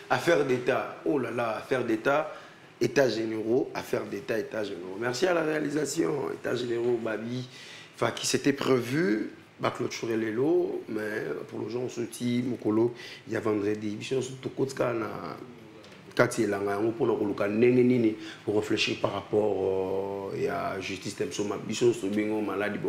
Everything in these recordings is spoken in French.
Affaires d'État, oh là là, affaires d'État, États généraux, affaires d'État, États généraux. Merci à la réalisation, États généraux, Babi, enfin, qui s'était prévu, bah, clôturer les lots, mais pour les gens, ce type, Mokolo, il y a vendredi, je suis tout pour réfléchir par rapport à la justice, maladie,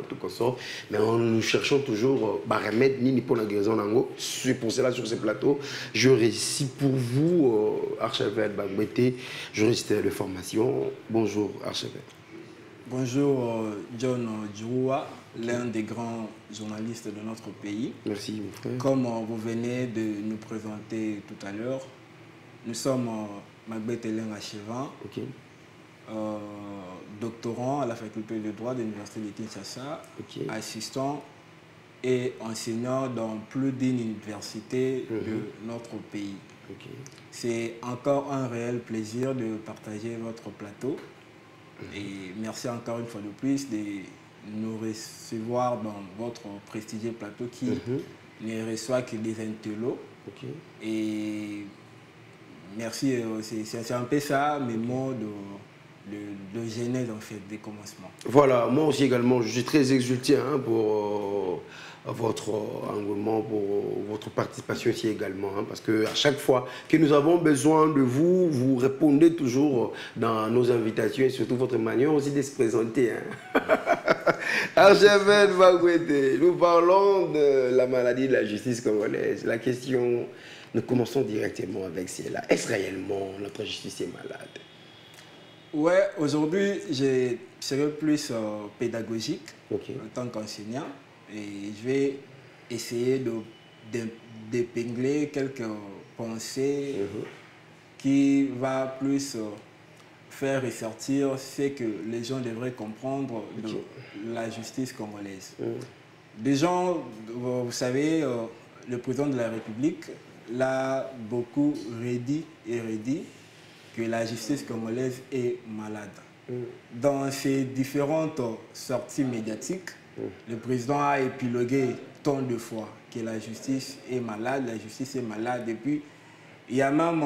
tout ça. Mais nous cherchons toujours un remède ni pour la guérison. C'est pour cela, sur ce plateau, je récite pour vous, archevêque Bagbete, juriste de formation. Bonjour, archevêque. Bonjour, John Djoua, l'un des grands journalistes de notre pays. Merci, mon frère. Comme vous venez de nous présenter tout à l'heure, nous sommes Bagbete Lenga Chevan, doctorant à la faculté de droit de l'Université de Kinshasa, assistant et enseignant dans plus d'une université de notre pays. C'est encore un réel plaisir de partager votre plateau. Et merci encore une fois de plus de nous recevoir dans votre prestigieux plateau qui ne reçoit que des intellos. Et merci, c'est un peu ça, mes mots de genèse en fait, des commencements. Voilà, moi aussi également, je suis très exulté pour votre engouement, pour votre participation ici également, parce qu'à chaque fois que nous avons besoin de vous, vous répondez toujours dans nos invitations et surtout votre manière aussi de se présenter. Archevêque Bagbete, nous parlons de la maladie de la justice congolaise. La question, nous commençons directement avec celle-là. Est-ce réellement notre justice est malade? Ouais, aujourd'hui, je serai plus pédagogique en tant qu'enseignant et je vais essayer d'épingler quelques pensées qui va plus faire ressortir ce que les gens devraient comprendre de la justice congolaise. Des gens, vous savez, le président de la République l'a beaucoup redit et redit que la justice congolaise est malade. Dans ses différentes sorties médiatiques, le président a épilogué tant de fois que la justice est malade, et puis il y a même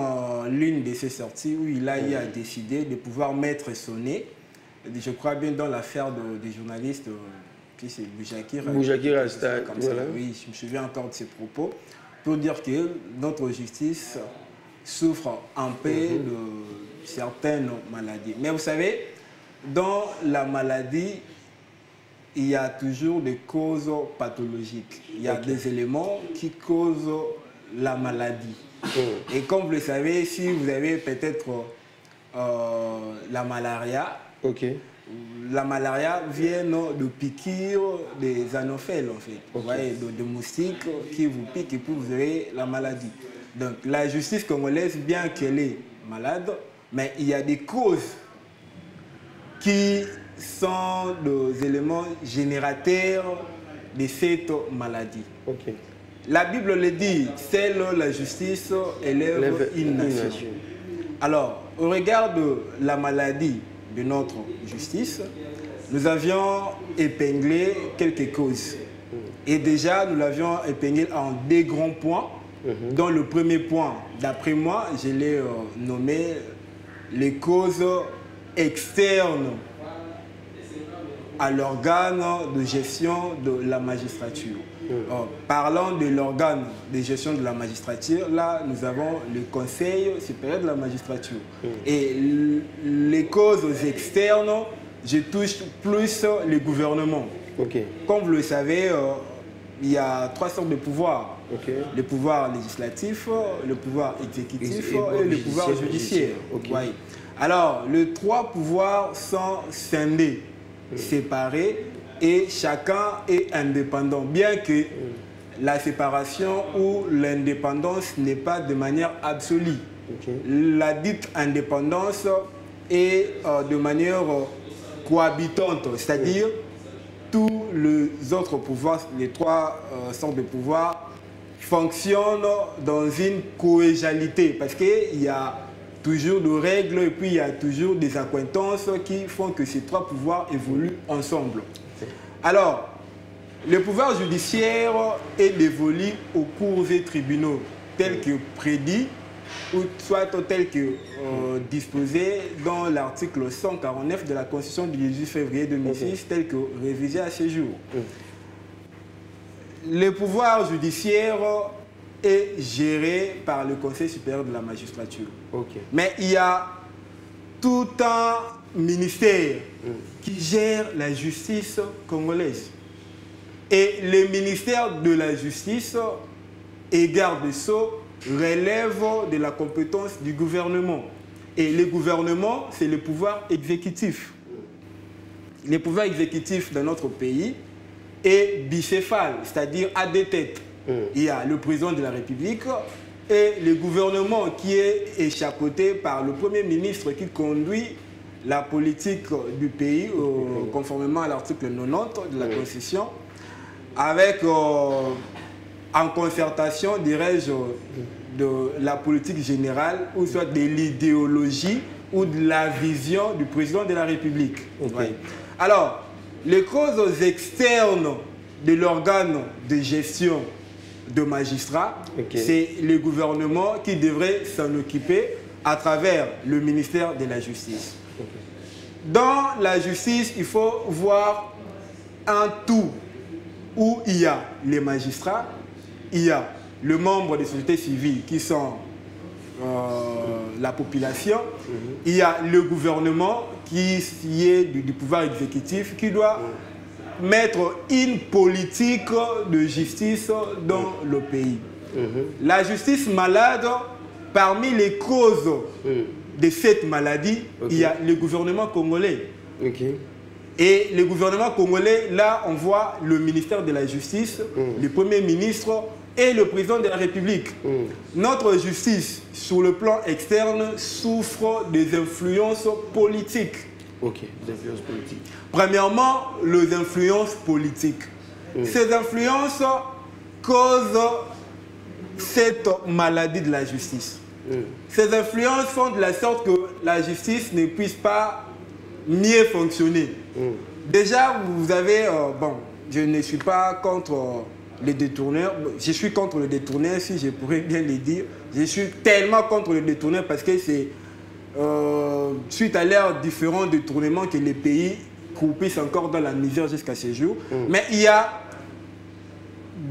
l'une de ces sorties où il a décidé de pouvoir mettre son nez, je crois bien dans l'affaire des journalistes, qui c'est Boujakir Astad, voilà. Oui, je me souviens encore de ses propos, pour dire que notre justice souffre un peu de certaines maladies. Mais vous savez, dans la maladie, il y a toujours des causes pathologiques. Il y a des éléments qui causent la maladie. Et comme vous le savez, si vous avez peut-être la malaria, la malaria vient de piqûres des anophèles, en fait. Vous voyez, de moustiques qui vous piquent et puis vous avez la maladie. Donc la justice congolaise, bien qu'elle est malade, mais il y a des causes qui sont des éléments générateurs de cette maladie. La Bible le dit, seule la justice élève une nation. Alors, au regard de la maladie de notre justice, nous avions épinglé quelques causes. Et déjà, nous l'avions épinglé en deux grands points. Dans le premier point, d'après moi, je l'ai nommé les causes externes à l'organe de gestion de la magistrature. Parlant de l'organe de gestion de la magistrature, là, nous avons le Conseil supérieur de la magistrature. Et les causes externes, je touche plus le gouvernement. Comme vous le savez, il y a trois sortes de pouvoirs. Le pouvoir législatif, le pouvoir exécutif et le pouvoir judiciaire. Alors, les trois pouvoirs sont scindés, séparés, et chacun est indépendant, bien que la séparation ou l'indépendance n'est pas de manière absolue. La dite indépendance est de manière cohabitante, c'est-à-dire tous les autres pouvoirs, les trois sortes de pouvoirs, fonctionnent dans une collégialité, parce qu'il y a toujours des règles et puis il y a toujours des accointances qui font que ces trois pouvoirs évoluent ensemble. Alors, Le pouvoir judiciaire est dévolu aux cours et tribunaux, tel que prédit, ou soit tel que disposé dans l'article 149 de la Constitution du 18 février 2006, tel que révisé à ce jour. Le pouvoir judiciaire est géré par le Conseil supérieur de la magistrature. Mais il y a tout un ministère qui gère la justice congolaise. Et le ministère de la Justice et garde des Sceaux relève de la compétence du gouvernement. Et le gouvernement, c'est le pouvoir exécutif. Le pouvoir exécutif de notre pays est bicéphale, c'est-à-dire à deux têtes. Il y a le président de la République et le gouvernement qui est échapeauté par le Premier ministre qui conduit la politique du pays conformément à l'article 90 de la Constitution, avec en concertation, dirais-je, de la politique générale, ou soit de l'idéologie ou de la vision du président de la République. Alors, les causes externes de l'organe de gestion de magistrats, c'est le gouvernement qui devrait s'en occuper à travers le ministère de la Justice. Dans la justice, il faut voir un tout où il y a les magistrats, il y a le membre des sociétés civiles qui sont la population, il y a le gouvernement qui est du pouvoir exécutif qui doit mettre une politique de justice dans le pays. La justice malade, parmi les causes de cette maladie, il y a le gouvernement congolais. Et le gouvernement congolais, là, on voit le ministère de la Justice, le Premier ministre et le président de la République. Notre justice, sur le plan externe, souffre des influences politiques. Des influences politiques. Premièrement, les influences politiques. Ces influences causent cette maladie de la justice. Ces influences font de la sorte que la justice ne puisse pas mieux fonctionner. Déjà, vous avez... bon, je ne suis pas contre les détourneurs. Je suis contre les détourneurs, si je pourrais bien le dire. Je suis tellement contre les détourneurs parce que c'est suite à l'ère différents détournements que les pays croupissent encore dans la misère jusqu'à ce jour. Mais il y a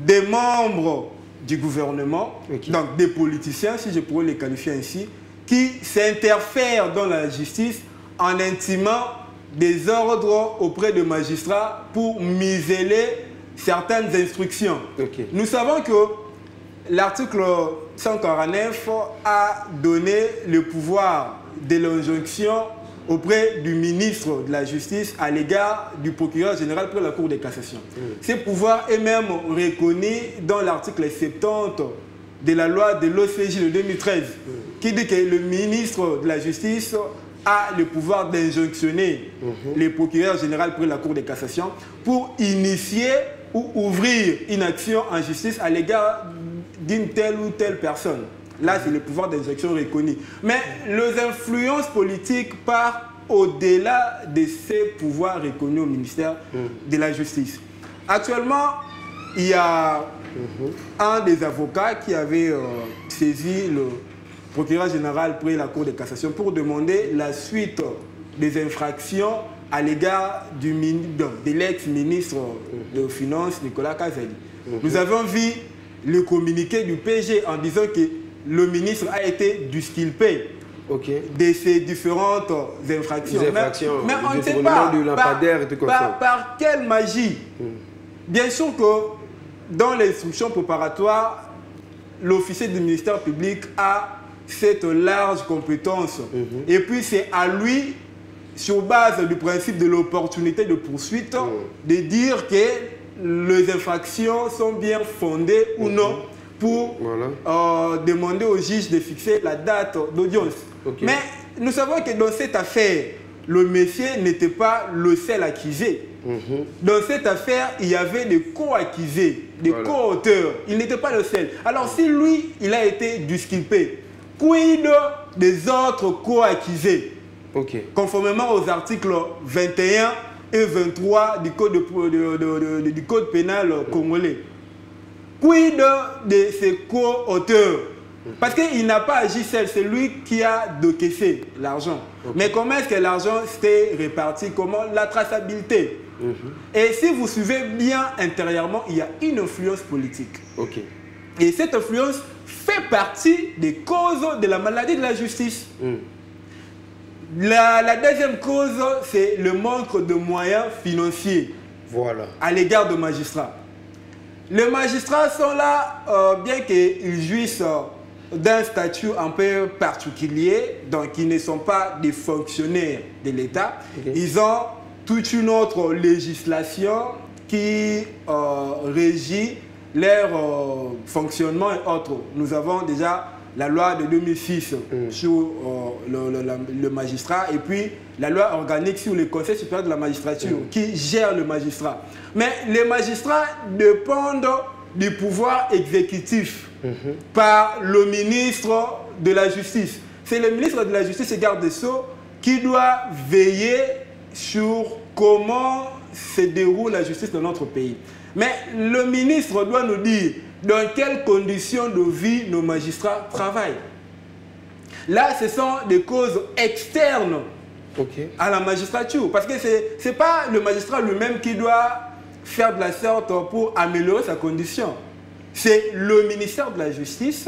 des membres du gouvernement, donc des politiciens, si je pourrais les qualifier ainsi, qui s'interfèrent dans la justice en intimant des ordres auprès de magistrats pour museler certaines instructions. Nous savons que l'article 149 a donné le pouvoir de l'injonction auprès du ministre de la Justice à l'égard du procureur général pour la Cour de cassation. Ce pouvoir est même reconnu dans l'article 70 de la loi de l'OCJ de 2013, qui dit que le ministre de la Justice a le pouvoir d'injonctionner le procureur général pour la Cour de cassation pour initier ou ouvrir une action en justice à l'égard d'une telle ou telle personne. Là, c'est le pouvoir d'injonction reconnu. Mais les influences politiques partent au-delà de ces pouvoirs reconnus au ministère de la Justice. Actuellement, il y a un des avocats qui avait saisi le procureur général près la Cour de cassation pour demander la suite des infractions à l'égard de l'ex-ministre des Finances, Nicolas Kazali. Nous avons vu le communiqué du PG en disant que le ministre a été disculpé de ces différentes infractions. Mais on ne sait pas par quelle magie. Bien sûr que dans l'instruction préparatoire, l'officier du ministère public a cette large compétence. Et puis c'est à lui, sur base du principe de l'opportunité de poursuite, de dire que les infractions sont bien fondées ou non pour demander au juge de fixer la date d'audience. Mais nous savons que dans cette affaire, le monsieur n'était pas le seul accusé. Dans cette affaire, il y avait des co-accusés, des co-auteurs. Il n'était pas le seul. Alors si lui, il a été disculpé, quid des autres co-accusés? Conformément aux articles 21 et 23 du code, du code pénal congolais. Quid de ses co-auteurs? Parce qu'il n'a pas agi seul, c'est lui qui a décaissé l'argent. Mais comment est-ce que l'argent s'est réparti? Comment? La traçabilité. Et si vous suivez bien intérieurement, il y a une influence politique. Et cette influence fait partie des causes de la maladie de la justice. La deuxième cause, c'est le manque de moyens financiers à l'égard des magistrats. Les magistrats sont là, bien qu'ils jouissent d'un statut un peu particulier, donc ils ne sont pas des fonctionnaires de l'État. Ils ont toute une autre législation qui régit leur fonctionnement et autres. Nous avons déjà la loi de 2006 sur le magistrat et puis la loi organique sur le Conseil supérieur de la magistrature qui gère le magistrat. Mais les magistrats dépendent du pouvoir exécutif par le ministre de la Justice. C'est le ministre de la Justice et garde des Sceaux qui doit veiller sur comment se déroule la justice dans notre pays. Mais le ministre doit nous dire dans quelles conditions de vie nos magistrats travaillent. Là, ce sont des causes externes à la magistrature. Parce que ce n'est pas le magistrat lui-même qui doit faire de la sorte pour améliorer sa condition. C'est le ministère de la Justice,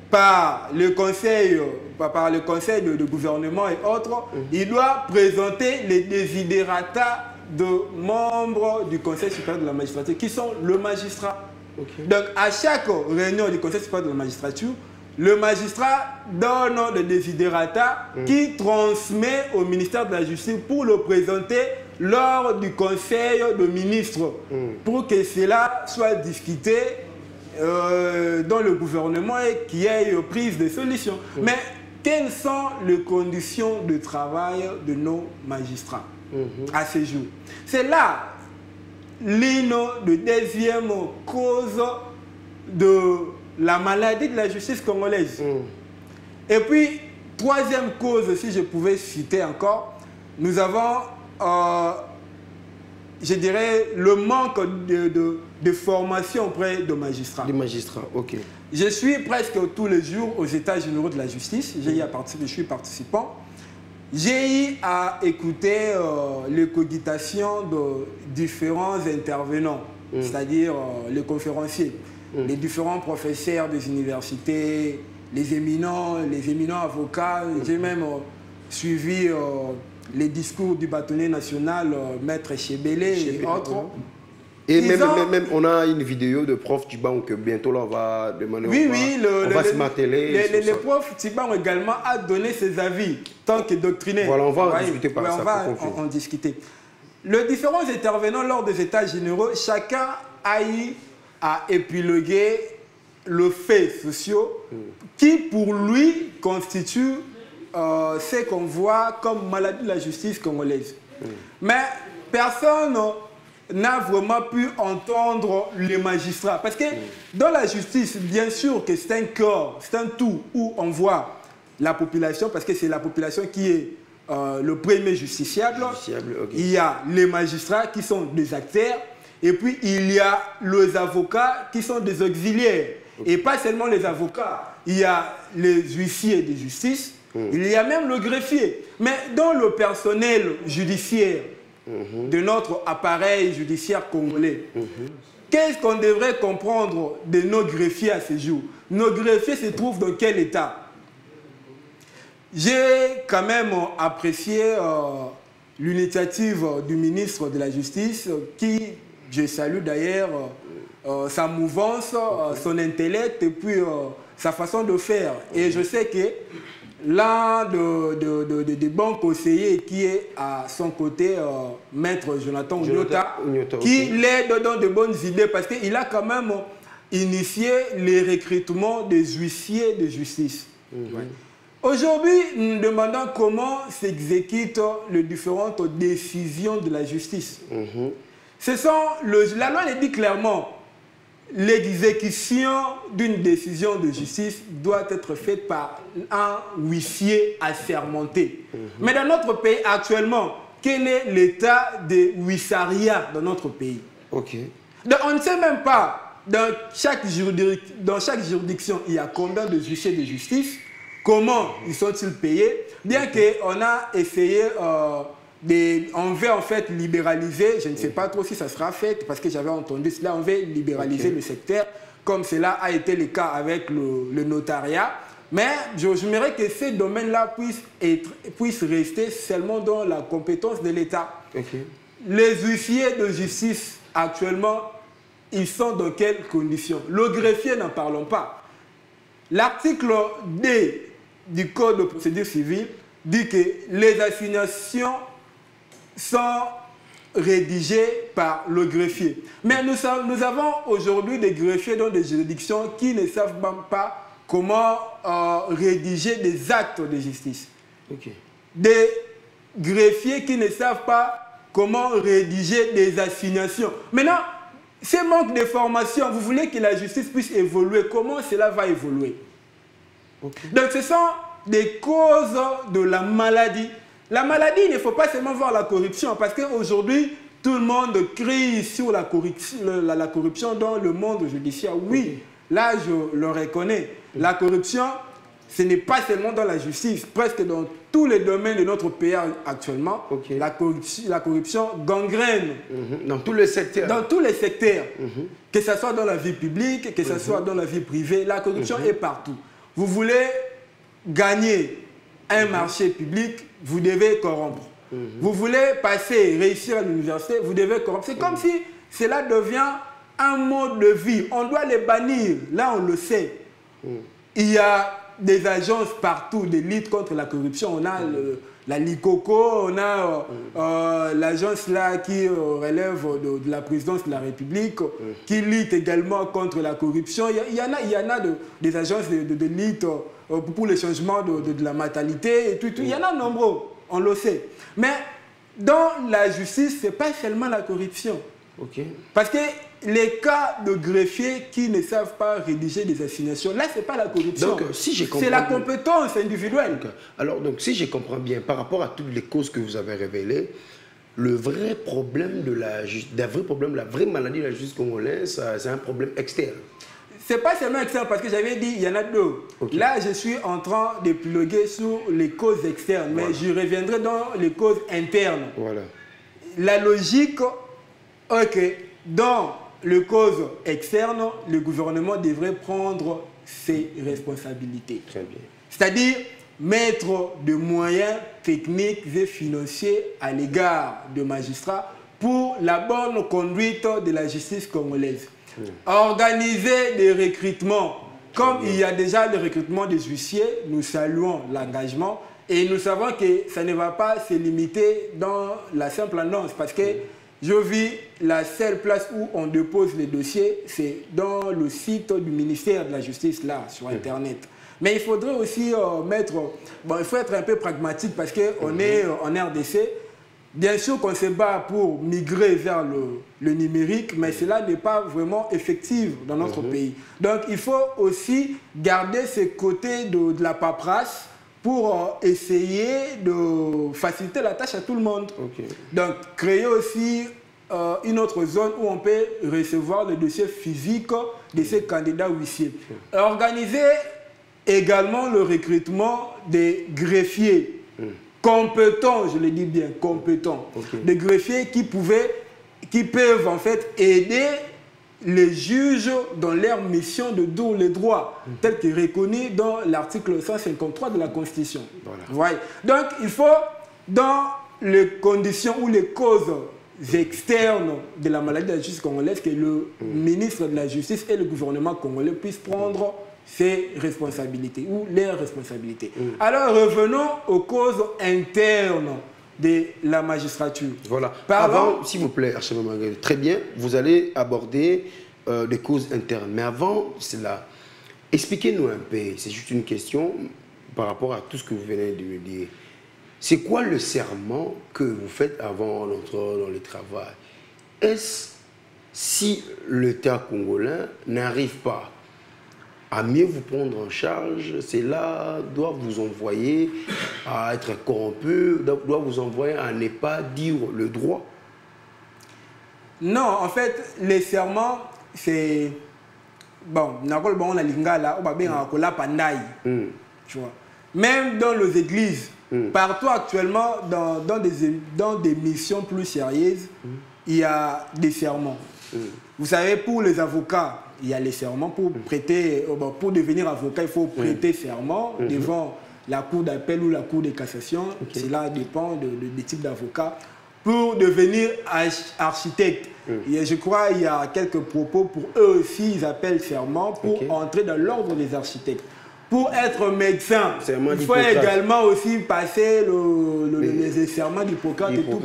par le conseil de gouvernement et autres, il doit présenter les desiderata de membres du Conseil supérieur de la magistrature, qui sont le magistrat. Donc, à chaque réunion du Conseil supérieur de la magistrature, le magistrat donne des desiderata qui transmet au ministère de la Justice pour le présenter lors du Conseil de ministres, pour que cela soit discuté dans le gouvernement et qu'il y ait prise de solutions. Mais quelles sont les conditions de travail de nos magistrats à ce jour? C'est là l'une des deuxièmes causes de la maladie de la justice congolaise. Et puis, troisième cause, si je pouvais citer encore, nous avons, je dirais, le manque de formation auprès de magistrats. Des magistrats, Je suis presque tous les jours aux États généraux de la justice. Je suis participant. J'ai eu à écouter les cogitations de différents intervenants, c'est-à-dire les conférenciers, les différents professeurs des universités, les éminents avocats. J'ai même suivi les discours du bâtonnier national, Maître Chebele et autres. Et même, on a une vidéo de prof Tiban que bientôt là, on va demander. On va se marteler. Le prof Tiban également a donné ses avis, tant que doctrinaire. Voilà, on va en discuter par ça. On va en discuter. Les différents intervenants lors des États généraux, chacun a eu à épiloguer le fait sociaux qui, pour lui, constitue ce qu'on voit comme maladie de la justice congolaise. Mais personne n'a vraiment pu entendre les magistrats. Parce que dans la justice, bien sûr que c'est un corps, c'est un tout où on voit la population, parce que c'est la population qui est le premier justiciable. Il y a les magistrats qui sont des acteurs, et puis il y a les avocats qui sont des auxiliaires. Et pas seulement les avocats, il y a les huissiers de justice, il y a même le greffier. Mais dans le personnel judiciaire de notre appareil judiciaire congolais, qu'est-ce qu'on devrait comprendre de nos greffiers à ce jour? Nos greffiers se trouvent dans quel état? J'ai quand même apprécié l'initiative du ministre de la Justice qui, je salue d'ailleurs, sa mouvance, son intellect et puis sa façon de faire. Et je sais que l'un des bons conseillers qui est à son côté, Maître Jonathan Unyota, qui l'aide dans de bonnes idées parce qu'il a quand même initié les recrutements des huissiers de justice. Aujourd'hui, nous demandons comment s'exécutent les différentes décisions de la justice. La loi le dit clairement, l'exécution d'une décision de justice doit être faite par un huissier assermenté. Mais dans notre pays actuellement, quel est l'état des huissariats dans notre pays. Ok. Donc, on ne sait même pas, dans chaque juridiction, il y a combien de huissiers de justice, comment ils sont-ils payés, bien qu'on a essayé on veut en fait libéraliser, je ne sais pas trop si ça sera fait, parce que j'avais entendu cela, on veut libéraliser le secteur, comme cela a été le cas avec le notariat. Mais j'aimerais que ces domaines-là puissent rester seulement dans la compétence de l'État. Okay. Les huissiers de justice, actuellement, ils sont dans quelles conditions? Le greffier, n'en parlons pas. L'article D du Code de procédure civile dit que les assignations sont rédigées par le greffier. Mais nous avons aujourd'hui des greffiers dans des juridictions qui ne savent même pas comment rédiger des actes de justice. Okay. Des greffiers qui ne savent pas comment rédiger des assignations. Maintenant, ce manque de formation, vous voulez que la justice puisse évoluer, comment cela va évoluer? Okay. Donc ce sont des causes de la maladie. La maladie, il ne faut pas seulement voir la corruption, parce qu'aujourd'hui, tout le monde crie sur la corruption dans le monde judiciaire. Oui, okay. Là, je le reconnais. La corruption, ce n'est pas seulement dans la justice, presque dans tous les domaines de notre pays actuellement. Okay. La corruption gangrène. Dans tous les secteurs. Dans tous les secteurs. Que ce soit dans la vie publique, que ce soit dans la vie privée, la corruption est partout. Vous voulez gagner un marché public, vous devez corrompre. Vous voulez réussir à l'université, vous devez corrompre. C'est comme si cela devient un mode de vie. On doit les bannir. Là, on le sait. Il y a des agences partout de lutte contre la corruption. On a la LICOCO, on a l'agence là qui relève de la présidence de la République, qui lutte également contre la corruption. Il y en a des agences de lutte pour le changement de la mentalité et tout. Il y en a nombreux, on le sait. Mais dans la justice, ce n'est pas seulement la corruption. Okay. Parce que les cas de greffiers qui ne savent pas rédiger des assignations, là, ce n'est pas la corruption. Si c'est la compétence individuelle. Okay. Alors, donc, si je comprends bien, par rapport à toutes les causes que vous avez révélées, le vrai problème la vraie maladie de la justice congolaise, c'est un problème externe. Ce n'est pas seulement externe, parce que j'avais dit, il y en a deux. Okay. Là, je suis en train de pluguer sur les causes externes, mais je reviendrai dans les causes internes. Voilà. La logique, dans les causes externes, le gouvernement devrait prendre ses responsabilités. Très bien. C'est-à-dire mettre des moyens techniques et financiers à l'égard de magistrats pour la bonne conduite de la justice congolaise. Organiser des recrutements. Comme il y a déjà le recrutement des huissiers, nous saluons l'engagement et nous savons que ça ne va pas se limiter dans la simple annonce, parce que je vis la seule place où on dépose les dossiers, c'est dans le site du ministère de la Justice, là, sur Internet. Mais il faudrait aussi il faut être un peu pragmatique, parce qu'on est en RDC. Bien sûr qu'on se bat pour migrer vers le numérique, mais cela n'est pas vraiment effectif dans notre pays. Donc il faut aussi garder ce côté de la paperasse pour essayer de faciliter la tâche à tout le monde. Okay. Donc créer aussi une autre zone où on peut recevoir le dossier physique de ces candidats huissiers. Organiser également le recrutement des greffiers. Compétents, je le dis bien, compétents. Okay. Des greffiers qui peuvent en fait aider les juges dans leur mission de tous les droits, tels que reconnus dans l'article 153 de la Constitution. Voilà. Donc, il faut, dans les conditions ou les causes externes de la maladie de la justice congolaise, que le ministre de la Justice et le gouvernement congolais puissent prendre ses responsabilités ou leurs responsabilités. Alors revenons aux causes internes de la magistrature. Voilà. Avant, s'il vous plaît, Archevêque Marguerite, très bien, vous allez aborder des causes internes. Mais avant cela, expliquez-nous un peu, c'est juste une question par rapport à tout ce que vous venez de me dire. C'est quoi le serment que vous faites avant d'entrer dans le travail? Est-ce si l'État congolais n'arrive pas à mieux vous prendre en charge, cela doit vous envoyer à être corrompu, doit vous envoyer à ne pas dire le droit. Non, en fait, les serments, c'est... Bon, on a lingala, on va bien la pandaï. Tu vois. Même dans les églises, partout actuellement, dans des missions plus sérieuses, il y a des serments. Vous savez, pour les avocats, il y a les serments. Pour prêter, pour devenir avocat, il faut prêter serment devant la cour d'appel ou la cour de cassation. Cela dépend des types d'avocats. Pour devenir architecte, et je crois qu'il y a quelques propos pour eux aussi, ils appellent serment pour entrer dans l'ordre des architectes. Pour être médecin, il faut également aussi passer les serments d'Hippocrate et tout pour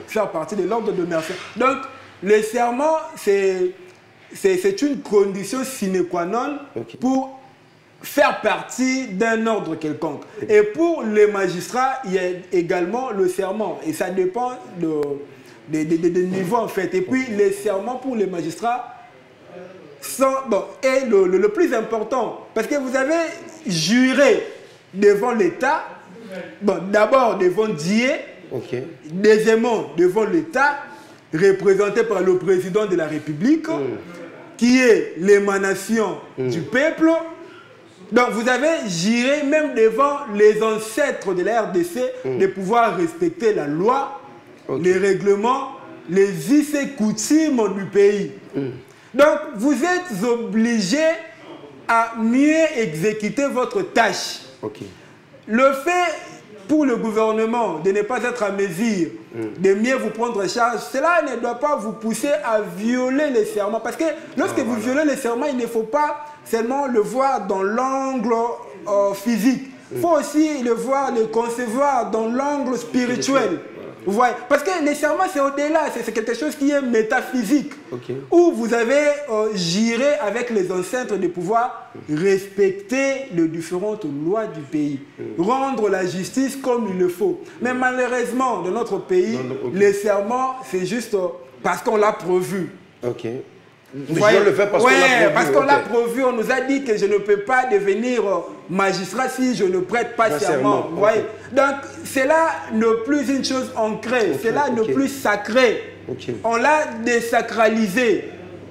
faire partie de l'ordre de médecin. Donc, le serment, c'est une condition sine qua non pour faire partie d'un ordre quelconque. Et pour les magistrats, il y a également le serment. Et ça dépend des niveaux en fait. Et puis les serments pour les magistrats sont le plus important. Parce que vous avez juré devant l'État, d'abord devant Dieu, deuxièmement devant l'État, représenté par le président de la République, qui est l'émanation du peuple. Donc vous avez juré même devant les ancêtres de la RDC de pouvoir respecter la loi, les règlements, les us et coutumes du pays. Donc vous êtes obligé à mieux exécuter votre tâche. Le fait pour le gouvernement de ne pas être à mesure de mieux vous prendre en charge, cela ne doit pas vous pousser à violer les serments. Parce que lorsque vous violez les serments, il ne faut pas seulement le voir dans l'angle physique. Il faut aussi le voir, le concevoir dans l'angle spirituel. Vous voyez? Parce que les serments, c'est au-delà, c'est quelque chose qui est métaphysique. Où vous avez juré avec les ancêtres de pouvoir respecter les différentes lois du pays. Rendre la justice comme il le faut. Mais malheureusement, dans notre pays, les serments, c'est juste parce qu'on l'a prévu. Vous voyez, le fait parce qu'on l'a prévu, on nous a dit que je ne peux pas devenir magistrat si je ne prête pas serment. Vous voyez? Donc, cela n'est plus une chose ancrée, cela n'est plus sacré. On l'a désacralisé.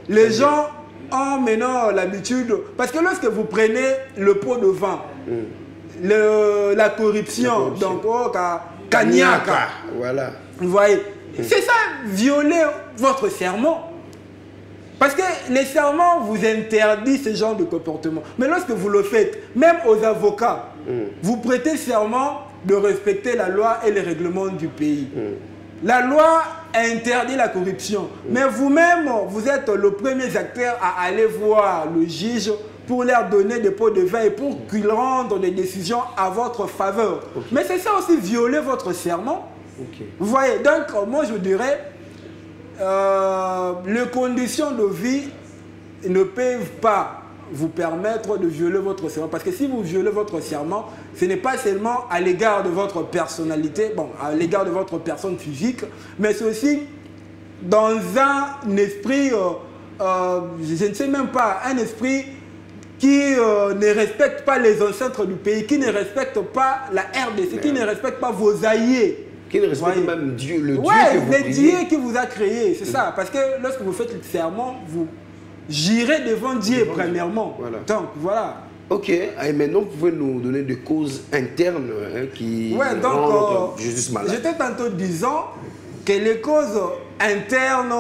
Les gens ont maintenant l'habitude, parce que lorsque vous prenez le pot de vin, la corruption, donc Kanyaka, vous voyez, c'est ça, violer votre serment. Parce que les serments vous interdisent ce genre de comportement. Mais lorsque vous le faites, même aux avocats, vous prêtez serment de respecter la loi et les règlements du pays. La loi interdit la corruption. Mais vous-même, vous êtes le premier acteur à aller voir le juge pour leur donner des pots de vin et pour qu'ils rendent des décisions à votre faveur. Mais c'est ça aussi, violer votre serment. Vous voyez, donc moi je dirais... les conditions de vie ne peuvent pas vous permettre de violer votre serment. Parce que si vous violez votre serment, ce n'est pas seulement à l'égard de votre personnalité, à l'égard de votre personne physique, mais c'est aussi dans un esprit, je ne sais même pas, un esprit qui ne respecte pas les ancêtres du pays, qui ne respecte pas la RDC, qui ne respecte pas vos aïeux. Qui ne respecte même Dieu, le Dieu que vous le Dieu qui vous a créé, c'est ça. Parce que lorsque vous faites le serment, vous jurez devant Dieu premièrement. Donc voilà. Et maintenant vous pouvez nous donner des causes internes qui rendent Jésus malade. J'étais tantôt disant que les causes internes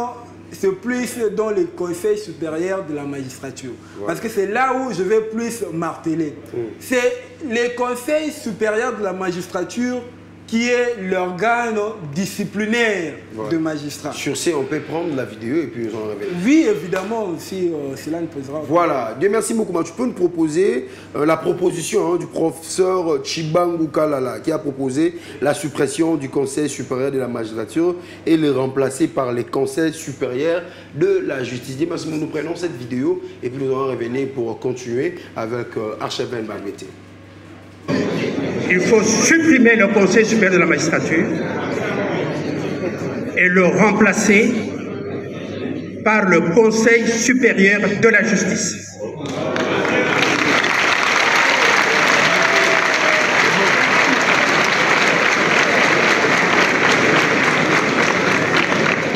se plus dans le Conseil supérieur de la magistrature. Parce que c'est là où je vais plus marteler. C'est le Conseil supérieur de la magistrature qui est l'organe disciplinaire de magistrats. Sur ce, on peut prendre la vidéo et puis nous en revenir. Oui, évidemment, si cela nous posera. Voilà, Dieu merci beaucoup. Tu peux nous proposer la proposition du professeur Chibangu Kalala qui a proposé la suppression du Conseil supérieur de la magistrature et le remplacer par les conseils supérieurs de la justice. Dieu merci, nous prenons cette vidéo et puis nous allons revenir pour continuer avec Archevêque Mbamete. Il faut supprimer le Conseil supérieur de la magistrature et le remplacer par le Conseil supérieur de la justice.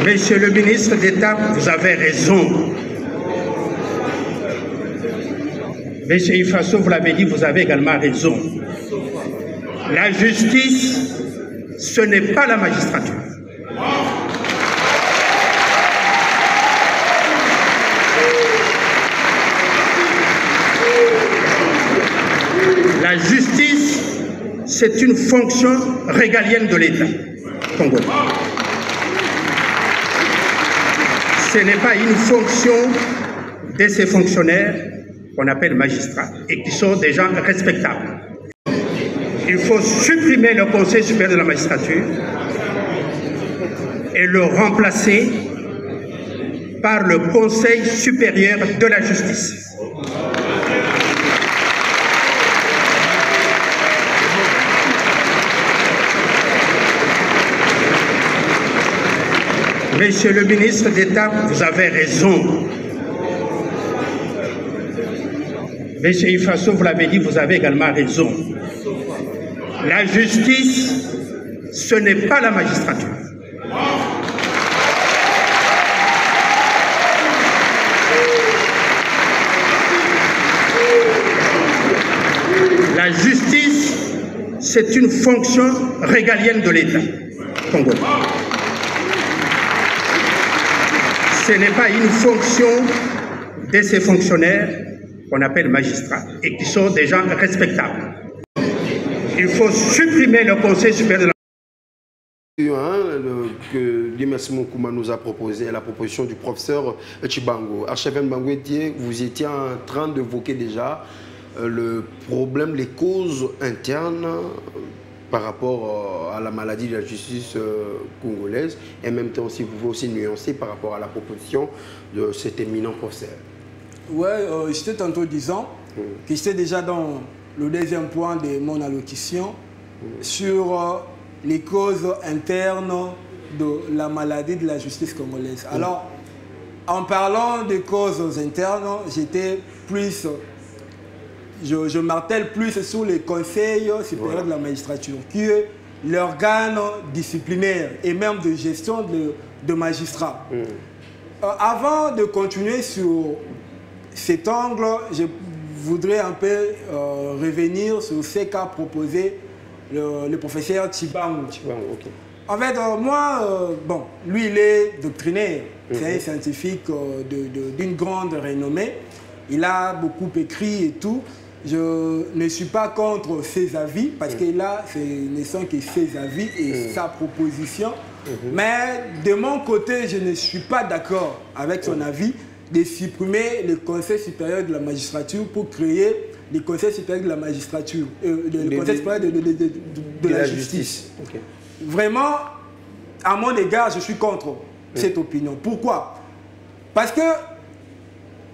Monsieur le ministre d'État, vous avez raison. Monsieur Ifasso, vous l'avez dit, vous avez également raison. La justice, ce n'est pas la magistrature. La justice, c'est une fonction régalienne de l'État congolais. Ce n'est pas une fonction de ces fonctionnaires qu'on appelle magistrats et qui sont des gens respectables. Il faut supprimer le Conseil supérieur de la magistrature et le remplacer par le Conseil supérieur de la justice. Monsieur le ministre d'État, vous avez raison. Monsieur Ifasso, vous l'avez dit, vous avez également raison. La justice, ce n'est pas la magistrature. La justice, c'est une fonction régalienne de l'État congolais. Ce n'est pas une fonction de ces fonctionnaires qu'on appelle magistrats et qui sont des gens respectables. Il faut supprimer le Conseil supérieur de la que Dimas Mokouma nous a proposé, la proposition du professeur Chibango. Archevêque Bango, vous étiez en train d'évoquer déjà le problème, les causes internes par rapport à la maladie de la justice congolaise, et en même temps aussi vous pouvez aussi nuancer par rapport à la proposition de cet éminent professeur. Ouais, j'étais tantôt disant que j'étais déjà dans le deuxième point de mon allocution sur les causes internes de la maladie de la justice congolaise. Alors, en parlant des causes internes, j'étais plus... Je martèle plus sur les conseils supérieurs de la magistrature, qui est l'organe disciplinaire et même de gestion de magistrats. Avant de continuer sur cet angle, je voudrais un peu revenir sur ce qu'a proposé le professeur Chibango. Okay. En fait, moi, bon, lui, il est doctrinaire. C'est un scientifique d'une grande renommée. Il a beaucoup écrit et tout. Je ne suis pas contre ses avis, parce que là, ce ne sont que ses avis et sa proposition. Mais de mon côté, je ne suis pas d'accord avec son avis de supprimer le Conseil supérieur de la magistrature pour créer le Conseil supérieur de la magistrature, le Conseil supérieur de la justice. Okay. Vraiment, à mon égard, je suis contre cette opinion. Pourquoi? Parce que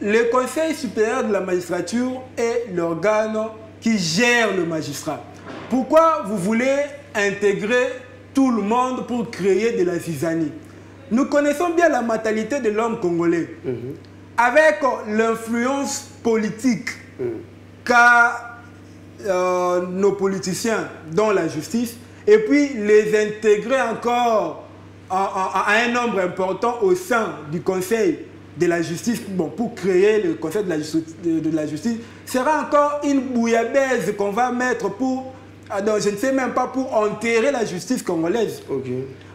le Conseil supérieur de la magistrature est l'organe qui gère le magistrat. Pourquoi vous voulez intégrer tout le monde pour créer de la zizanie? Nous connaissons bien la mentalité de l'homme congolais. Avec l'influence politique qu'a nos politiciens dans la justice, et puis les intégrer encore à un nombre important au sein du Conseil de la justice, bon, pour créer le Conseil de la justice, sera encore une bouillabaisse qu'on va mettre pour, donc je ne sais même pas, pour enterrer la justice congolaise.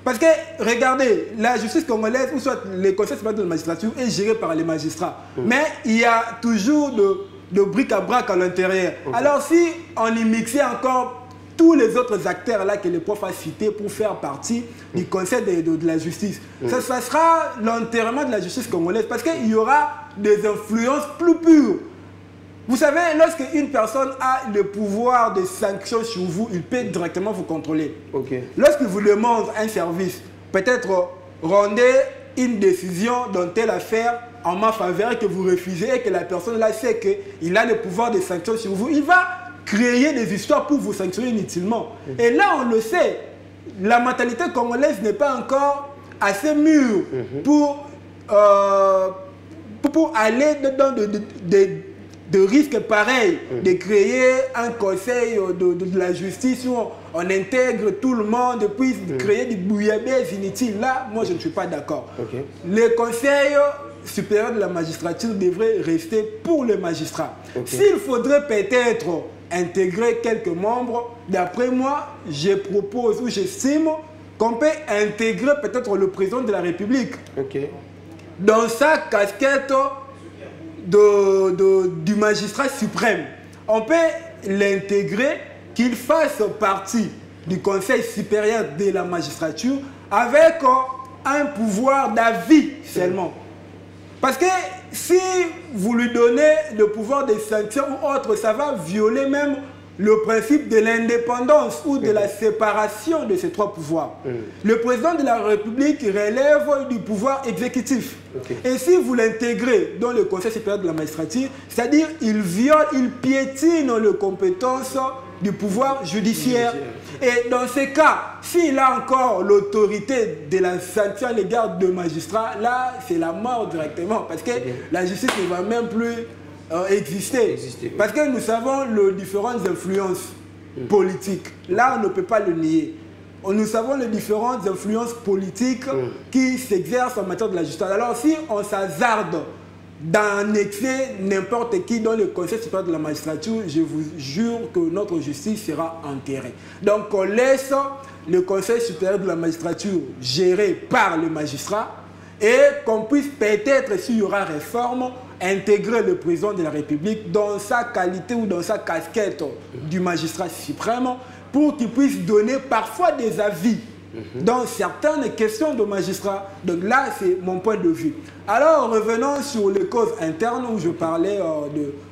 Parce que, regardez, la justice congolaise, ou soit le Conseil supérieur de la magistrature, est géré par les magistrats. Mais il y a toujours de bric-à-brac à l'intérieur. Alors si on y mixait encore tous les autres acteurs là que le prof a cités pour faire partie du Conseil de la justice, ça sera l'enterrement de la justice congolaise, parce qu'il y aura des influences plus pures. Vous savez, lorsque une personne a le pouvoir de sanction sur vous, il peut directement vous contrôler. Lorsqu'il vous demande un service, peut-être rendez une décision dans telle affaire en ma faveur que vous refusez et que la personne là sait qu'il a le pouvoir de sanction sur vous, il va créer des histoires pour vous sanctionner inutilement. Et là, on le sait, la mentalité congolaise n'est pas encore assez mûre pour aller dans de risques pareils, de créer un conseil de la justice où on intègre tout le monde et puis créer des bouillabaisse inutiles. Là, moi, je ne suis pas d'accord. Le conseil supérieur de la magistrature devrait rester pour les magistrats. S'il faudrait peut-être intégrer quelques membres, d'après moi, je propose ou j'estime qu'on peut intégrer peut-être le président de la République dans sa casquette du magistrat suprême. On peut l'intégrer, qu'il fasse partie du Conseil supérieur de la magistrature avec un pouvoir d'avis seulement. Parce que si vous lui donnez le pouvoir des sanctions ou autre, ça va violer même le principe de l'indépendance ou de la séparation de ces trois pouvoirs. Le président de la République relève du pouvoir exécutif. Et si vous l'intégrez dans le Conseil supérieur de la magistrature, c'est-à-dire il viole, il piétine les compétences du pouvoir judiciaire. Et dans ces cas, s'il a encore l'autorité de la sanction à l'égard de magistrats, là, c'est la mort directement. Parce que la justice ne va même plus exister. Parce que nous savons les différentes influences politiques. Là, on ne peut pas le nier. Nous savons les différentes influences politiques qui s'exercent en matière de la justice. Alors, si on s'hasarde d'annexer n'importe qui dans le Conseil supérieur de la magistrature, je vous jure que notre justice sera enterrée. Donc, on laisse le Conseil supérieur de la magistrature géré par le magistrat et qu'on puisse peut-être, s'il y aura réforme, intégrer le président de la République dans sa qualité ou dans sa casquette du magistrat suprême pour qu'il puisse donner parfois des avis dans certaines questions de magistrats. Donc là, c'est mon point de vue. Alors, revenons sur les causes internes où je parlais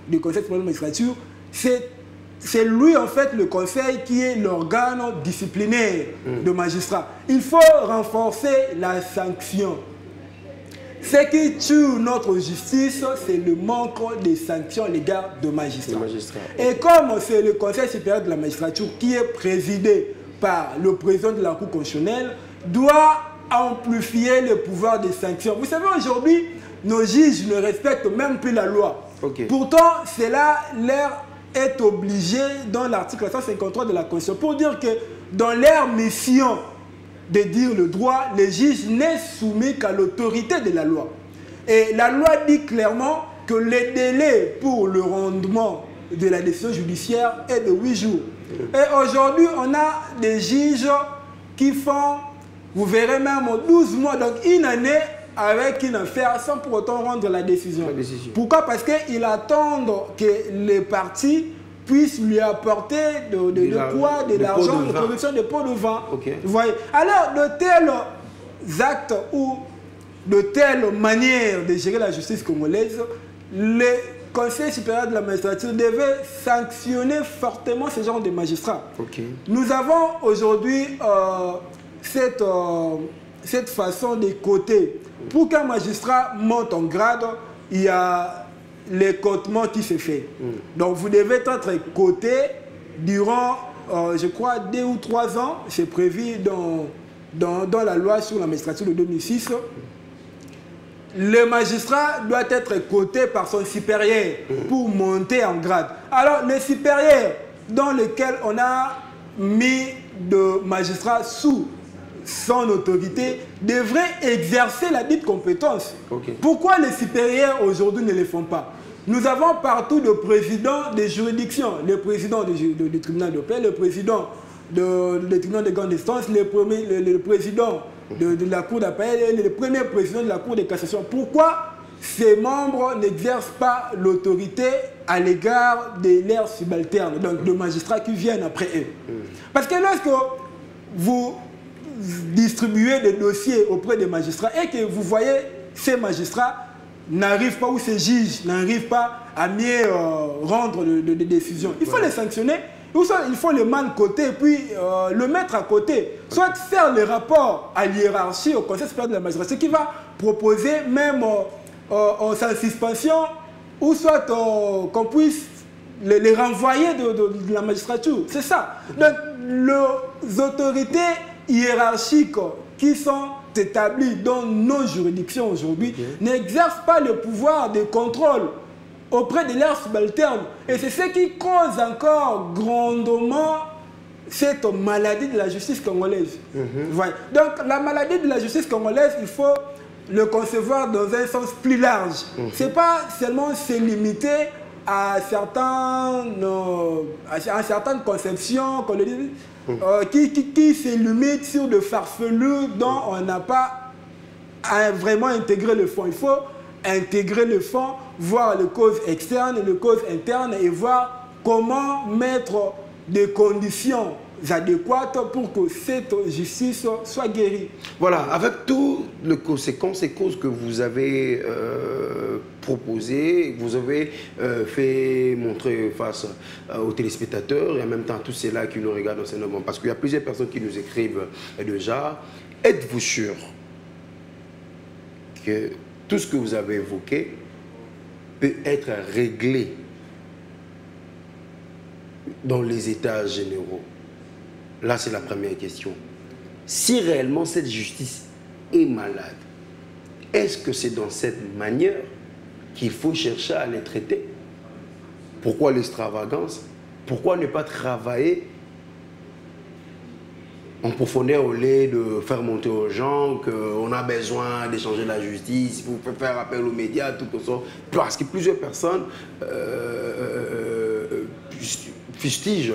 du Conseil supérieur de la magistrature. C'est lui, en fait, le Conseil qui est l'organe disciplinaire de magistrats. Il faut renforcer la sanction. Ce qui tue notre justice, c'est le manque de sanctions à l'égard de magistrats. Et comme c'est le Conseil supérieur de la magistrature qui est présidé par le président de la Cour constitutionnelle, doit amplifier le pouvoir des sanctions. Vous savez, aujourd'hui, nos juges ne respectent même plus la loi. Pourtant, cela leur est obligé dans l'article 153 de la Constitution pour dire que dans leur mission de dire le droit, le juge n'est soumis qu'à l'autorité de la loi. Et la loi dit clairement que le délai pour le rendement de la décision judiciaire est de 8 jours. Et aujourd'hui, on a des juges qui font, vous verrez même 12 mois, donc une année avec une affaire sans pour autant rendre la décision. Pourquoi? Parce qu'ils attendent que les partis puissent lui apporter de l'argent, de production de pots de vin. Vous voyez? Alors, de tels actes ou de telle manière de gérer la justice congolaise, le Conseil supérieur de la magistrature devait sanctionner fortement ce genre de magistrats. Nous avons aujourd'hui cette façon de coter. Pour qu'un magistrat monte en grade, il y a l'écotement qui se fait. Donc vous devez être coté durant, je crois, 2 ou 3 ans. C'est prévu dans la loi sur la magistrature de 2006. Le magistrat doit être coté par son supérieur pour monter en grade. Alors, le supérieur dans lequel on a mis de magistrats sous son autorité devrait exercer la dite compétence. Pourquoi les supérieurs aujourd'hui ne le font pas? Nous avons partout de présidents des juridictions, le président du tribunal de paix, le président du tribunal de grande instance, le président de la Cour d'appel et le premier président de la Cour de cassation. Pourquoi ces membres n'exercent pas l'autorité à l'égard de leurs subalternes, donc de magistrats qui viennent après eux? Parce que lorsque vous distribuez des dossiers auprès des magistrats et que vous voyez ces magistrats n'arrivent pas ou ces juges n'arrivent pas à mieux rendre des décisions, il faut les sanctionner. Ou soit il faut le mal côté et puis le mettre à côté. Soit faire les rapports à l'hiérarchie, au Conseil supérieur de la magistrature qui va proposer même sa suspension ou soit qu'on puisse les renvoyer de la magistrature. C'est ça. Donc les autorités hiérarchiques qui sont établies dans nos juridictions aujourd'hui n'exercent pas le pouvoir de contrôle auprès de leurs subalternes. Et c'est ce qui cause encore grandement cette maladie de la justice congolaise. Voilà. Donc la maladie de la justice congolaise, il faut le concevoir dans un sens plus large. C'est pas seulement se limiter à certaines conceptions qui se limitent sur de farfelus dont on n'a pas vraiment intégré le fond. Il faut intégrer le fond, voir les causes externes et les causes internes et voir comment mettre des conditions adéquates pour que cette justice soit guérie. Voilà, avec toutes les conséquences et causes que vous avez proposées, vous avez fait montrer face aux téléspectateurs et en même temps à tous ceux-là qui nous regardent dans ce moment, parce qu'il y a plusieurs personnes qui nous écrivent déjà, êtes-vous sûr que tout ce que vous avez évoqué peut être réglé dans les états généraux? Là, c'est la première question. Si réellement cette justice est malade, est-ce que c'est dans cette manière qu'il faut chercher à les traiter? Pourquoi l'extravagance? Pourquoi ne pas travailler en profondeur au lieu de faire monter aux gens qu'on a besoin d'échanger la justice, il faut faire appel aux médias, tout ça? Parce que plusieurs personnes fustige,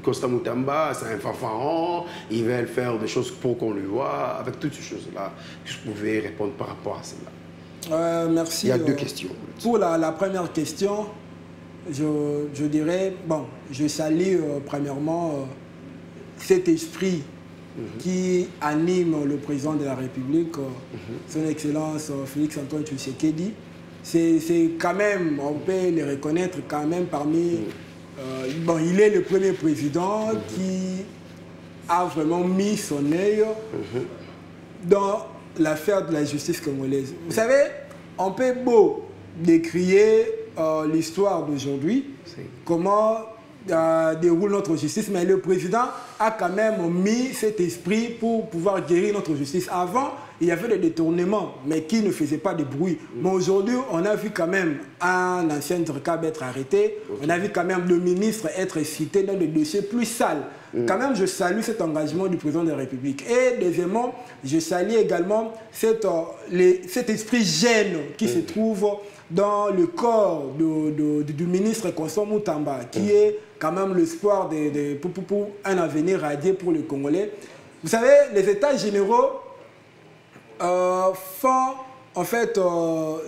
Constant Moutamba, c'est un fanfaron, ils veulent faire des choses pour qu'on lui voit, avec toutes ces choses-là. Que je pouvais répondre par rapport à cela? Merci. Il y a deux questions. Pour la première question, je dirais, bon, je salue premièrement cet esprit qui anime le président de la République, son Excellence Félix Antoine Tshisekedi. C'est quand même, on peut le reconnaître quand même parmi... bon, il est le premier président qui a vraiment mis son œil dans l'affaire de la justice congolaise. Vous savez, on peut beau décrier l'histoire d'aujourd'hui, comment déroule notre justice, mais le président a quand même mis cet esprit pour pouvoir guérir notre justice. Avant, il y avait des détournements, mais qui ne faisaient pas de bruit. Mais aujourd'hui, on a vu quand même un ancien Drekab être arrêté, on a vu quand même le ministre être cité dans des dossiers plus sales. Quand même, je salue cet engagement du président de la République. Et deuxièmement, je salue également cet esprit jeune qui se trouve dans le corps du ministre Constant Moutamba, qui est quand même l'espoir pour un avenir radieux pour les Congolais. Vous savez, les États généraux font en fait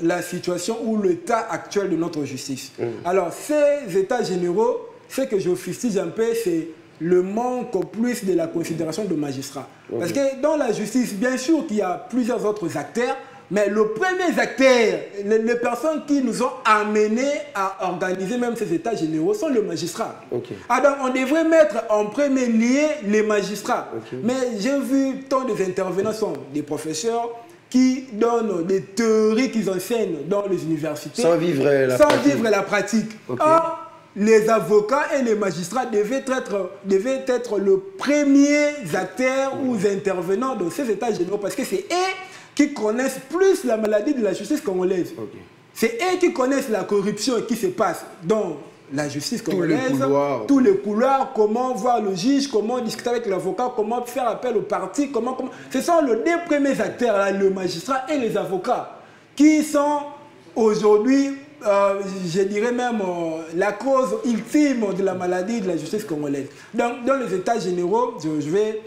la situation ou l'état actuel de notre justice. Alors, ces États généraux, ce que je fustige un peu, c'est le manque plus de la considération de magistrats. Parce que dans la justice, bien sûr qu'il y a plusieurs autres acteurs, mais le premier acteur, les personnes qui nous ont amenés à organiser même ces états généraux sont les magistrats. Alors on devrait mettre en premier lieu les magistrats. Mais j'ai vu tant des intervenants sont des professeurs qui donnent des théories qu'ils enseignent dans les universités. Sans vivre la pratique. Or, les avocats et les magistrats devaient être le premier acteur ou intervenants dans ces états généraux parce que c'est eux qui connaissent plus la maladie de la justice congolaise. C'est eux qui connaissent la corruption qui se passe dans la justice congolaise. Tous les couloirs, comment voir le juge, comment discuter avec l'avocat, comment faire appel au parti, comment... Ce sont les deux premiers acteurs, là, le magistrat et les avocats, qui sont aujourd'hui, je dirais même, la cause ultime de la maladie de la justice congolaise. Donc, dans les états généraux, je vais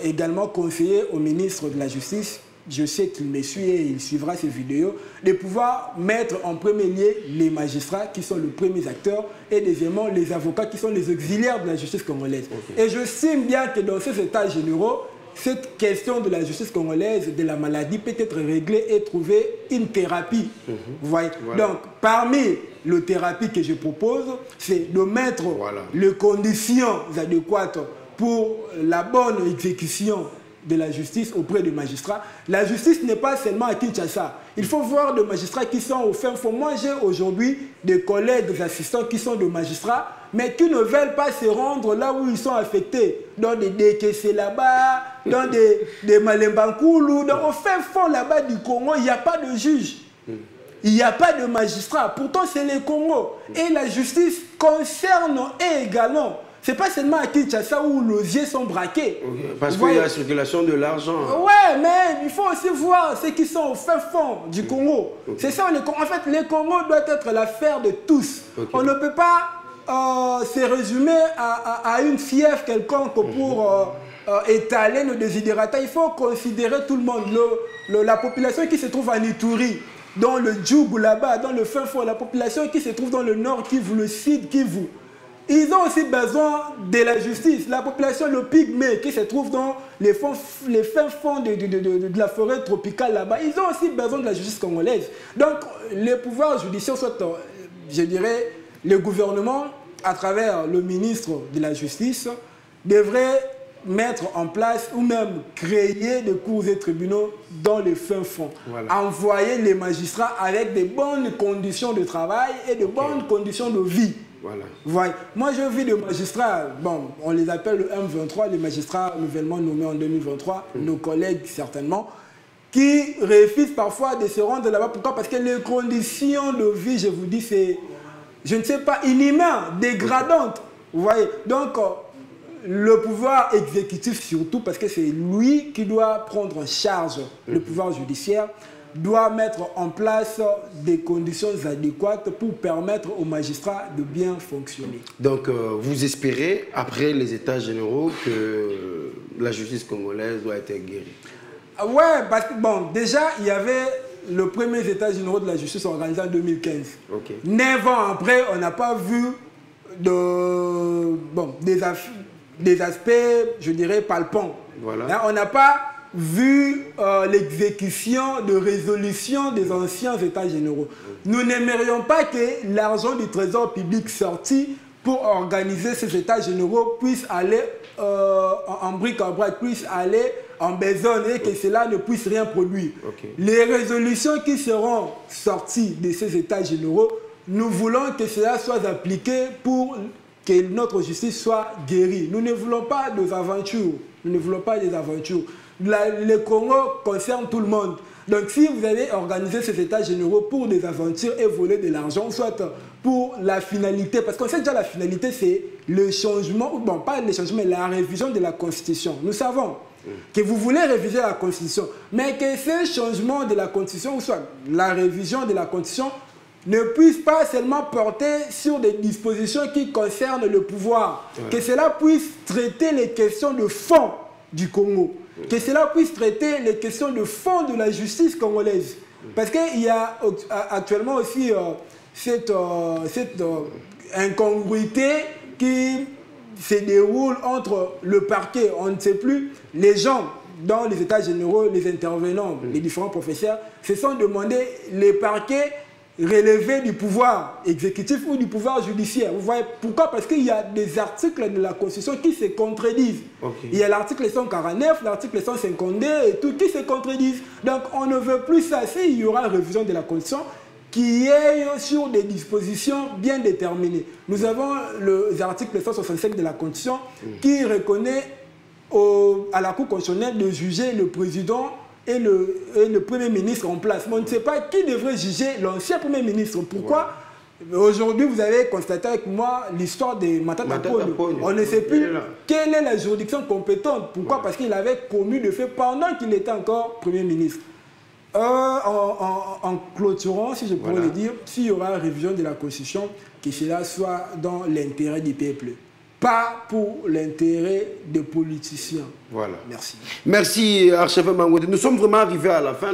également conseiller au ministre de la Justice, je sais qu'il me suit et il suivra ces vidéos, de pouvoir mettre en premier lieu les magistrats qui sont les premiers acteurs et deuxièmement les avocats qui sont les auxiliaires de la justice congolaise. Et je sais bien que dans ces états généraux, cette question de la justice congolaise, de la maladie, peut être réglée et trouver une thérapie. Vous voyez? Donc, parmi les thérapies que je propose, c'est de mettre les conditions adéquates pour la bonne exécution de la justice auprès des magistrats. La justice n'est pas seulement à Kinshasa. Il faut voir des magistrats qui sont au fin fond. Moi, j'ai aujourd'hui des collègues, des assistants qui sont des magistrats, mais qui ne veulent pas se rendre là où ils sont affectés, dans des décaissés là-bas, dans des Malembankoulou, dans au fin fond là-bas du Congo, il n'y a pas de juge. Il il n'y a pas de magistrat. Pourtant, c'est le Congo. Et la justice concerne également. Ce n'est pas seulement à Kinshasa où les yeux sont braqués. Parce qu'il y a la circulation de l'argent. Ouais, mais il faut aussi voir ceux qui sont au fin fond du Congo. C'est ça, en fait, le Congo doit être l'affaire de tous. On ne peut pas se résumer à une fièvre quelconque pour étaler nos desiderata. Il faut considérer tout le monde. La population qui se trouve à Ituri, dans le Djougou là-bas, dans le fin fond, la population qui se trouve dans le nord Kivu, le sud Kivu, ils ont aussi besoin de la justice. La population, le pygmée qui se trouve dans les fins fonds de la forêt tropicale là-bas, ils ont aussi besoin de la justice congolaise. Donc, les pouvoirs judiciaires, soit, je dirais, le gouvernement, à travers le ministre de la Justice, devrait mettre en place ou même créer des cours et tribunaux dans les fins fonds. Voilà. Envoyer les magistrats avec de bonnes conditions de travail et de bonnes conditions de vie. Voilà. Voilà. Moi, je vis des magistrats, bon, on les appelle le M23, les magistrats nouvellement nommés en 2023, nos collègues certainement, qui refusent parfois de se rendre là-bas. Pourquoi? Parce que les conditions de vie, je vous dis, c'est, je ne sais pas, inhumain, dégradantes. Vous voyez? Donc, le pouvoir exécutif surtout, parce que c'est lui qui doit prendre en charge le pouvoir judiciaire, doit mettre en place des conditions adéquates pour permettre aux magistrats de bien fonctionner. Donc, vous espérez, après les États généraux, que la justice congolaise doit être guérie? Ouais, parce que, bon, déjà, il y avait le premier État généraux de la justice organisé en 2015. 9 ans après, on n'a pas vu des aspects, je dirais, palpants. Voilà. On n'a pas vu l'exécution de résolution des anciens États généraux. Nous n'aimerions pas que l'argent du trésor public sorti pour organiser ces États généraux puisse aller en bric-à-brac, puisse aller en besogne et que cela ne puisse rien produire. Les résolutions qui seront sorties de ces États généraux, nous voulons que cela soit appliqué pour que notre justice soit guérie. Nous ne voulons pas des aventures. Nous ne voulons pas des aventures. Le Congo concerne tout le monde. Donc si vous allez organiser ces États généraux pour des aventures et voler de l'argent, soit pour la finalité, parce qu'on sait déjà la finalité, c'est le changement, ou bon, pas le changement, mais la révision de la Constitution. Nous savons que vous voulez réviser la Constitution, mais que ce changement de la Constitution, ou soit la révision de la Constitution, ne puisse pas seulement porter sur des dispositions qui concernent le pouvoir, que cela puisse traiter les questions de fond du Congo, que cela puisse traiter les questions de fond de la justice congolaise. Parce qu'il y a actuellement aussi cette incongruité qui se déroule entre le parquet, on ne sait plus, les gens dans les États généraux, les intervenants, les différents professeurs, se sont demandé les parquets relevés du pouvoir exécutif ou du pouvoir judiciaire. Vous voyez pourquoi? Parce qu'il y a des articles de la Constitution qui se contredisent. Il y a l'article 149, l'article 152 et tout qui se contredisent. Donc on ne veut plus ça. S'il y aura une révision de la Constitution qui est sur des dispositions bien déterminées. Nous avons l'article 165 de la Constitution qui reconnaît à la Cour constitutionnelle de juger le président et le Premier ministre en place. Mais on ne sait pas qui devrait juger l'ancien Premier ministre. Pourquoi? Aujourd'hui, vous avez constaté avec moi l'histoire de Matata Ponyo. On ne sait plus quelle est la juridiction compétente. Pourquoi? Parce qu'il avait commis le fait pendant qu'il était encore Premier ministre. En clôturant, si je pourrais le dire, s'il y aura une révision de la Constitution, que cela soit dans l'intérêt du peuple, pas pour l'intérêt des politiciens. Voilà. Merci. Merci, archevêque Mangote. Nous sommes vraiment arrivés à la fin,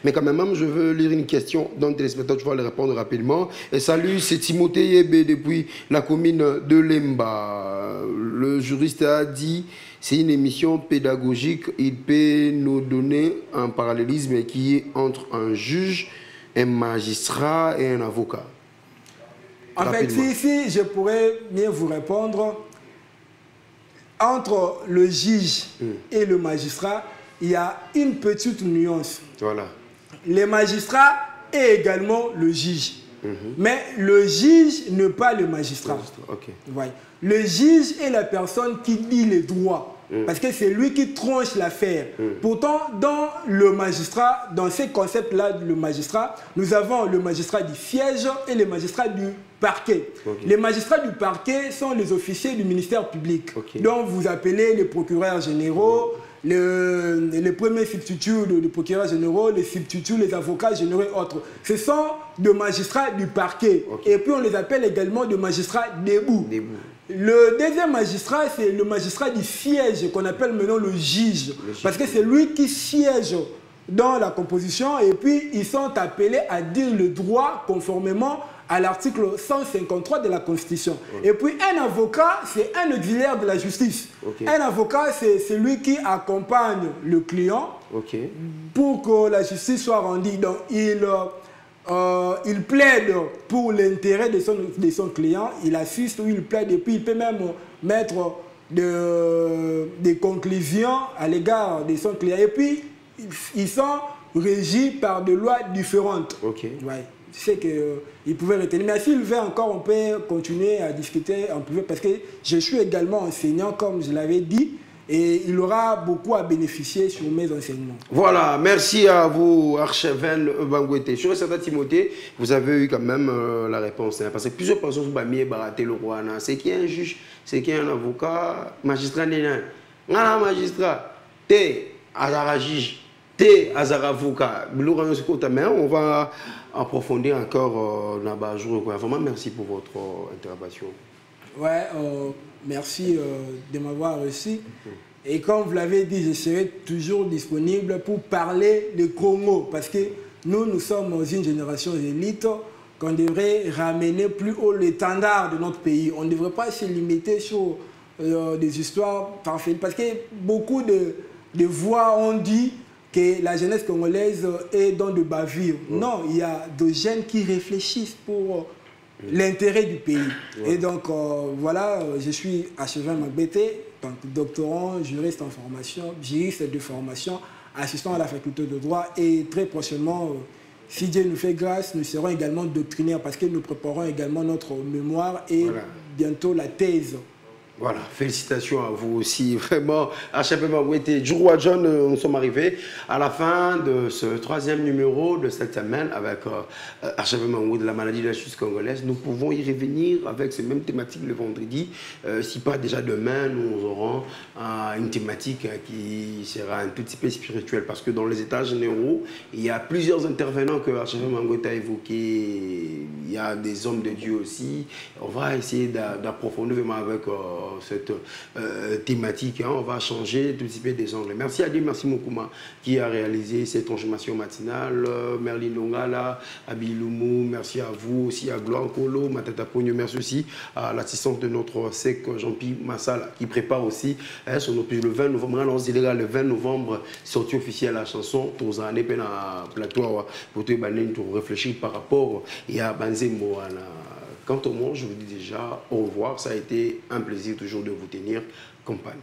mais quand même, je veux lire une question dont les téléspectateurs vont les répondre rapidement. Et salut, c'est Timothée Yebe depuis la commune de Lemba. Le juriste a dit, c'est une émission pédagogique, il peut nous donner un parallélisme qui est entre un juge, un magistrat et un avocat. En fait, si je pourrais bien vous répondre, entre le juge et le magistrat, il y a une petite nuance. Voilà. Le magistrat est également le juge. Mais le juge n'est pas le magistrat. Le juge est la personne qui dit les droits. parce que c'est lui qui tranche l'affaire. Pourtant, dans le magistrat, dans ces concepts-là, le magistrat, nous avons le magistrat du siège et le magistrat du parquet. Les magistrats du parquet sont les officiers du ministère public. Donc, vous appelez les procureurs généraux, les premiers substituts des procureurs généraux, les substituts, les avocats généraux et autres. Ce sont des magistrats du parquet. Et puis, on les appelle également des magistrats debout. Le deuxième magistrat, c'est le magistrat du siège, qu'on appelle maintenant le juge. Parce que c'est lui qui siège dans la composition et puis ils sont appelés à dire le droit conformément à l'article 153 de la Constitution. Et puis un avocat, c'est un auxiliaire de la justice. Un avocat, c'est celui qui accompagne le client pour que la justice soit rendue. Donc il plaide pour l'intérêt de son client, il assiste ou il plaide et puis il peut même mettre des conclusions à l'égard de son client. Et puis ils sont régis par des lois différentes. Ouais. Je sais qu'il pouvait retenir. Mais s'il veut encore, on peut continuer à discuter en privé parce que je suis également enseignant, comme je l'avais dit, et il aura beaucoup à bénéficier sur mes enseignements. Voilà, merci à vous, Archevêque Bangouete. Sur certain Timothée, vous avez eu quand même la réponse. Hein, parce que plusieurs personnes sont baraté le roi. C'est qui est un juge, c'est qui est un avocat, magistrat, un magistrat, t'es un juge. Azara-Avocat. On va approfondir encore vraiment merci pour votre intervention. Ouais, merci de m'avoir reçu. Et comme vous l'avez dit, je serai toujours disponible pour parler de Congo. Parce que nous sommes une génération d'élite qu'on devrait ramener plus haut l'étendard de notre pays. On ne devrait pas se limiter sur des histoires parfaites. Parce que beaucoup de voix ont dit que la jeunesse congolaise est dans de bavures. Non, il y a des jeunes qui réfléchissent pour l'intérêt du pays. Et donc, voilà, je suis Archevêque Magbete, donc doctorant, juriste en formation, juriste de formation, assistant à la faculté de droit. Et très prochainement, si Dieu nous fait grâce, nous serons également doctrinaires parce que nous préparons également notre mémoire et bientôt la thèse. Voilà, félicitations à vous aussi, vraiment. Archevêque Bangouete, Djourwa John, nous sommes arrivés à la fin de ce 3e numéro de cette semaine avec Archevêque Bangouete de la maladie de la justice congolaise. Nous pouvons y revenir avec ces mêmes thématiques le vendredi. Si pas déjà demain, nous aurons une thématique qui sera un tout petit peu spirituelle parce que dans les états généraux, il y a plusieurs intervenants que Archevêque Bangouete a évoqués. Il y a des hommes de Dieu aussi. On va essayer d'approfondir vraiment avec cette thématique. Hein. On va changer tout petit peu des angles. Merci à Dieu, merci Mokuma qui a réalisé cette transformation matinale. Merlin Longala, Abiloumou, merci à vous aussi, à Gloire Kolo, Matata Pogno, merci aussi à l'assistante de notre sec Jean-Pierre Massala qui prépare aussi son opus le 20 novembre. Le 20 novembre, sortie officielle la chanson Tozane Pena Plateau pour réfléchir par rapport à Banzembo. Quant au moi, je vous dis déjà au revoir. Ça a été un plaisir toujours de vous tenir compagnie.